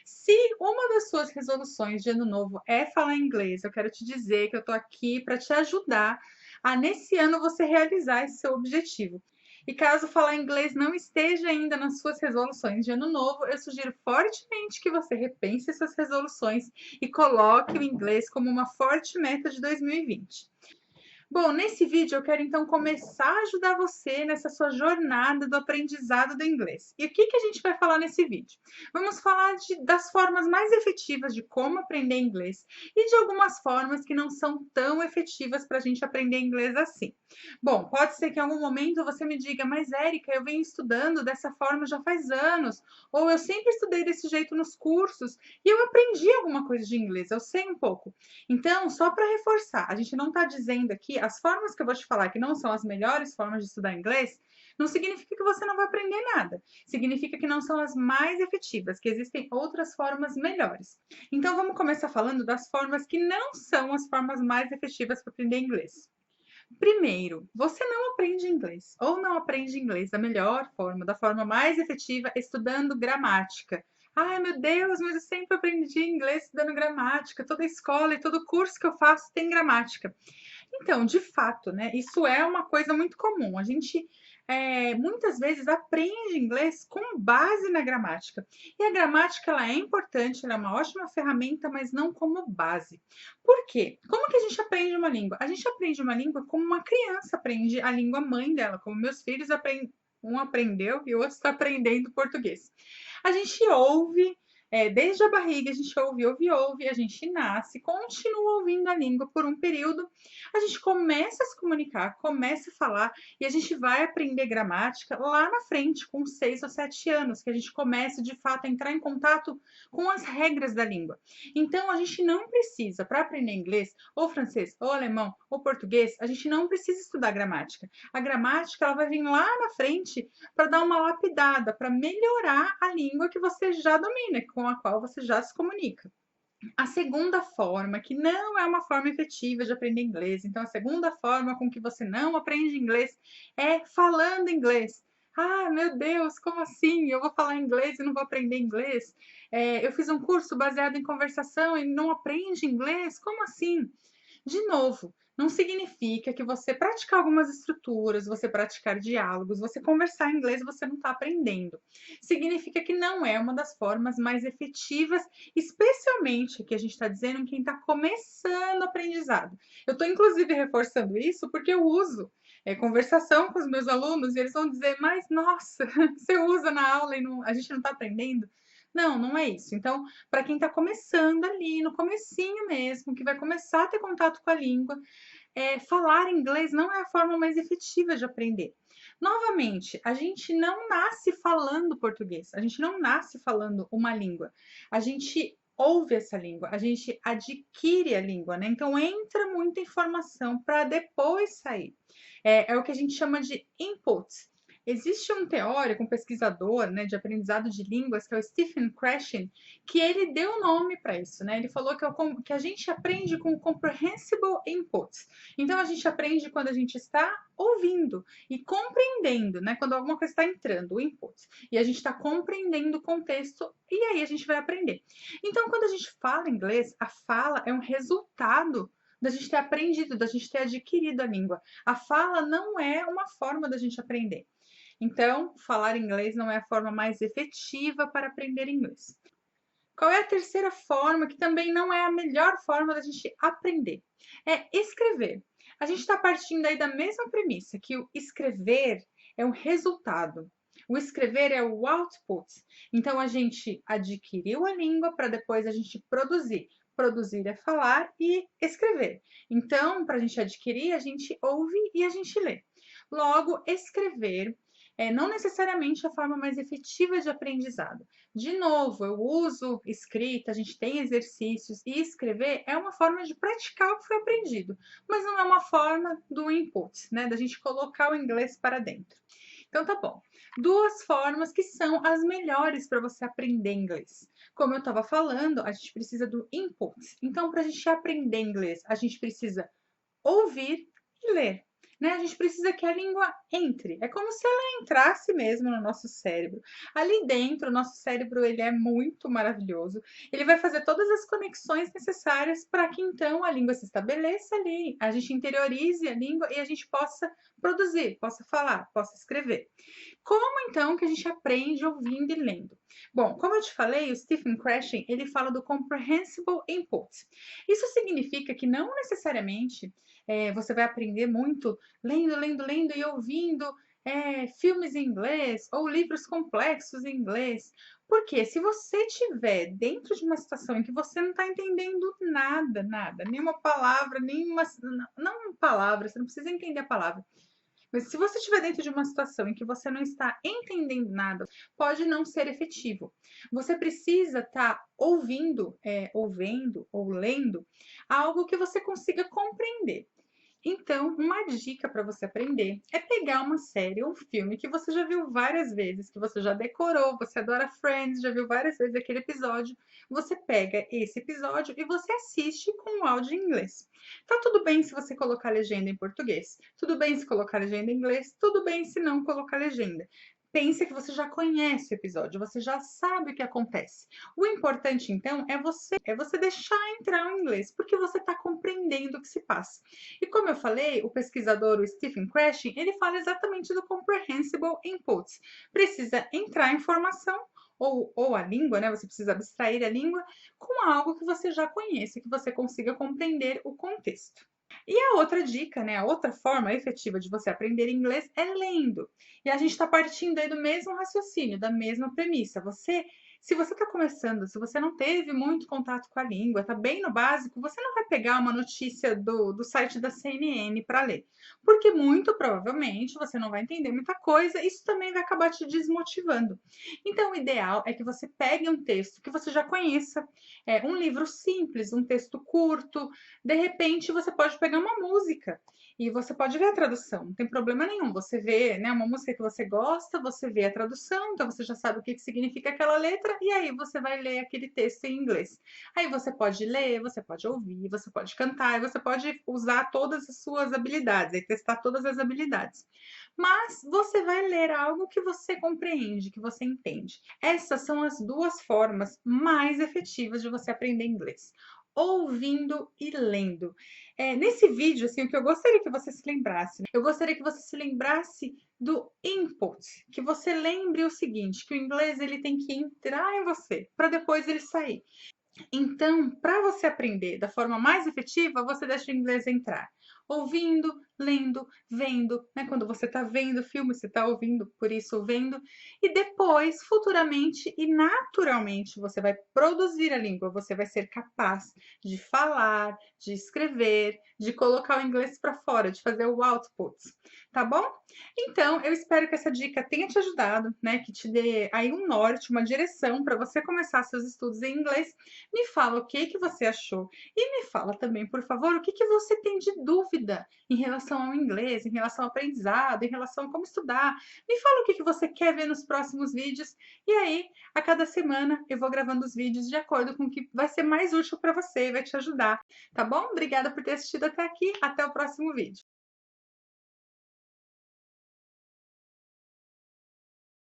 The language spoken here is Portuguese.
Se uma das suas resoluções de ano novo é falar inglês, eu quero te dizer que eu tô aqui para te ajudar a, nesse ano, você realizar esse seu objetivo. E caso falar inglês não esteja ainda nas suas resoluções de ano novo, eu sugiro fortemente que você repense essas resoluções e coloque o inglês como uma forte meta de 2020. Bom, nesse vídeo eu quero então começar a ajudar você nessa sua jornada do aprendizado do inglês. E o que a gente vai falar nesse vídeo? Vamos falar das formas mais efetivas de como aprender inglês e de algumas formas que não são tão efetivas para a gente aprender inglês assim. Bom, pode ser que em algum momento você me diga, mas Érica, eu venho estudando dessa forma já faz anos, ou eu sempre estudei desse jeito nos cursos e eu aprendi alguma coisa de inglês, eu sei um pouco. Então, só para reforçar, a gente não está dizendo aqui, as formas que eu vou te falar que não são as melhores formas de estudar inglês, não significa que você não vai aprender nada. Significa que não são as mais efetivas, que existem outras formas melhores. Então, vamos começar falando das formas que não são as formas mais efetivas para aprender inglês. Primeiro, você não aprende inglês ou não aprende inglês da melhor forma, da forma mais efetiva, estudando gramática. Ai, meu Deus, mas eu sempre aprendi inglês estudando gramática. Toda escola e todo curso que eu faço tem gramática. Então, de fato, né, isso é uma coisa muito comum. A gente muitas vezes aprende inglês com base na gramática. E a gramática ela é importante, ela é uma ótima ferramenta, mas não como base. Por quê? Como que a gente aprende uma língua? A gente aprende uma língua como uma criança aprende a língua mãe dela, como meus filhos aprendem. Um aprendeu e o outro está aprendendo português. A gente ouve, desde a barriga, a gente ouve, ouve, ouve, a gente nasce, continua ouvindo a língua por um período, a gente começa a se comunicar, começa a falar e a gente vai aprender gramática lá na frente, com 6 ou 7 anos, que a gente começa de fato a entrar em contato com as regras da língua. Então, a gente não precisa, para aprender inglês, ou francês, ou alemão, ou português, a gente não precisa estudar gramática. A gramática ela vai vir lá na frente para dar uma lapidada, para melhorar a língua que você já domina, com a qual você já se comunica. A segunda forma, que não é uma forma efetiva de aprender inglês, então a segunda forma com que você não aprende inglês é falando inglês. Ah, meu Deus, como assim? Eu vou falar inglês e não vou aprender inglês? Eu fiz um curso baseado em conversação e não aprende inglês? Como assim? De novo, não significa que você praticar algumas estruturas, você praticar diálogos, você conversar em inglês, você não está aprendendo. Significa que não é uma das formas mais efetivas, especialmente que a gente está dizendo quem está começando o aprendizado. Eu estou inclusive reforçando isso porque eu uso conversação com os meus alunos e eles vão dizer, mas nossa, você usa na aula e não, a gente não está aprendendo. Não, não é isso. Então, para quem está começando ali, no comecinho mesmo, que vai começar a ter contato com a língua, falar inglês não é a forma mais efetiva de aprender. Novamente, a gente não nasce falando português, a gente não nasce falando uma língua. A gente ouve essa língua, a gente adquire a língua, né? Então entra muita informação para depois sair. É o que a gente chama de inputs. Existe um teórico, um pesquisador, né, de aprendizado de línguas, que é o Stephen Krashen, que ele deu nome para isso, né? Ele falou que a gente aprende com comprehensible inputs. Então a gente aprende quando a gente está ouvindo e compreendendo, né? Quando alguma coisa está entrando, o input. E a gente está compreendendo o contexto e aí a gente vai aprender. Então, quando a gente fala inglês, a fala é um resultado da gente ter aprendido, da gente ter adquirido a língua. A fala não é uma forma da gente aprender. Então, falar inglês não é a forma mais efetiva para aprender inglês. Qual é a terceira forma, que também não é a melhor forma da gente aprender? É escrever. A gente está partindo aí da mesma premissa, que o escrever é um resultado. O escrever é o output. Então, a gente adquiriu a língua para depois a gente produzir. Produzir é falar e escrever. Então, para a gente adquirir, a gente ouve e a gente lê. Logo, escrever não necessariamente a forma mais efetiva de aprendizado. De novo, eu uso escrita, a gente tem exercícios, e escrever é uma forma de praticar o que foi aprendido, mas não é uma forma do input, né? Da gente colocar o inglês para dentro. Então tá bom. Duas formas que são as melhores para você aprender inglês. Como eu estava falando, a gente precisa do input. Então, para a gente aprender inglês, a gente precisa ouvir e ler. né? A gente precisa que a língua entre. É como se ela entrasse mesmo no nosso cérebro. Ali dentro, o nosso cérebro ele é muito maravilhoso. Ele vai fazer todas as conexões necessárias para que então a língua se estabeleça ali, a gente interiorize a língua e a gente possa produzir, possa falar, possa escrever. Como então que a gente aprende ouvindo e lendo? Bom, como eu te falei, o Stephen Krashen, ele fala do comprehensible input. Isso significa que não necessariamente você vai aprender muito lendo, lendo, lendo e ouvindo filmes em inglês ou livros complexos em inglês. Porque se você estiver dentro de uma situação em que você não está entendendo nada, nada, nenhuma palavra, nenhuma. Não palavra, você não precisa entender a palavra. Mas se você estiver dentro de uma situação em que você não está entendendo nada, pode não ser efetivo. Você precisa estar ouvindo, ouvendo ou lendo algo que você consiga compreender. Então, uma dica para você aprender é pegar uma série ou um filme que você já viu várias vezes, que você já decorou, você adora Friends, já viu várias vezes aquele episódio. Você pega esse episódio e você assiste com o áudio em inglês. Tá tudo bem se você colocar legenda em português, tudo bem se colocar legenda em inglês, tudo bem se não colocar legenda. Pensa que você já conhece o episódio, você já sabe o que acontece. O importante, então, é você deixar entrar o inglês, porque você está compreendendo o que se passa. E como eu falei, o pesquisador o Stephen Krashen, ele fala exatamente do comprehensible inputs. Precisa entrar informação ou a língua, né? Você precisa abstrair a língua com algo que você já conhece, que você consiga compreender o contexto. E a outra dica, né, a outra forma efetiva de você aprender inglês é lendo. E a gente está partindo aí do mesmo raciocínio, da mesma premissa. Se você está começando, se você não teve muito contato com a língua, está bem no básico, você não vai pegar uma notícia do site da CNN para ler. Porque muito provavelmente você não vai entender muita coisa, isso também vai acabar te desmotivando. Então, o ideal é que você pegue um texto que você já conheça, um livro simples, um texto curto, de repente, você pode pegar uma música e você pode ver a tradução, não tem problema nenhum. Você vê, né, uma música que você gosta, você vê a tradução, então você já sabe o que significa aquela letra, e aí você vai ler aquele texto em inglês. Aí você pode ler, você pode ouvir, você pode cantar, e você pode usar todas as suas habilidades, e testar todas as habilidades. Mas você vai ler algo que você compreende, que você entende. Essas são as duas formas mais efetivas de você aprender inglês: ouvindo e lendo. Nesse vídeo, assim, o que eu gostaria que você se lembrasse, né? Eu gostaria que você se lembrasse do input, que você lembre o seguinte, que o inglês ele tem que entrar em você para depois ele sair. Então, para você aprender da forma mais efetiva, você deixa o inglês entrar. Ouvindo, lendo, vendo, né? Quando você está vendo filme, você está ouvindo, por isso vendo. E depois, futuramente e naturalmente, você vai produzir a língua, você vai ser capaz de falar, de escrever, de colocar o inglês para fora, de fazer o output, tá bom? Então, eu espero que essa dica tenha te ajudado, né? Que te dê aí um norte, uma direção para você começar seus estudos em inglês. Me fala o que você achou e me fala também, por favor, o que você tem de dúvida em relação ao inglês, em relação ao aprendizado, em relação a como estudar. Me fala o que você quer ver nos próximos vídeos e aí, a cada semana, eu vou gravando os vídeos de acordo com o que vai ser mais útil para você e vai te ajudar, tá bom? Obrigada por ter assistido até aqui, até o próximo vídeo.